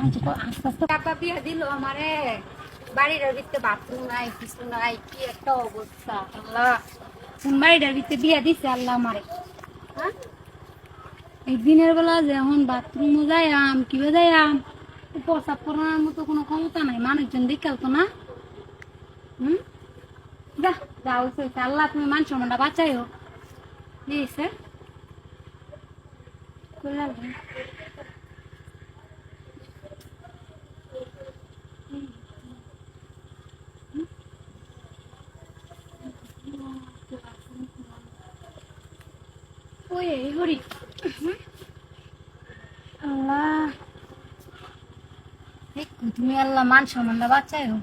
আস্তে আস্তে টাকা বিয়া দিল আমারে, বাড়ির ভিতরে বাথরুম নাই, কিছু নাই, কি একটা অবস্থা। আল্লাহ, কোন বাড়িটার ভিতরে বিয়া দিছে আল্লাহ আমারে। হ্যাঁ, এই দিনের বেলা যখন বাথরুমও যাইয়াম, কিভাবে যাইয়াম, প্রসাব করানোর মতো কোনো ক্ষমতা নাই, মানুষজন দেখাল তো না। হুম, যা যা হয়েছে আল্লাহ, তুমি মান সম্মানটা বাঁচাইও। দিয়েছে ওই হরি আল্লাহ, তুমি আল্লাহ মান সম্মানটা বাঁচাইও।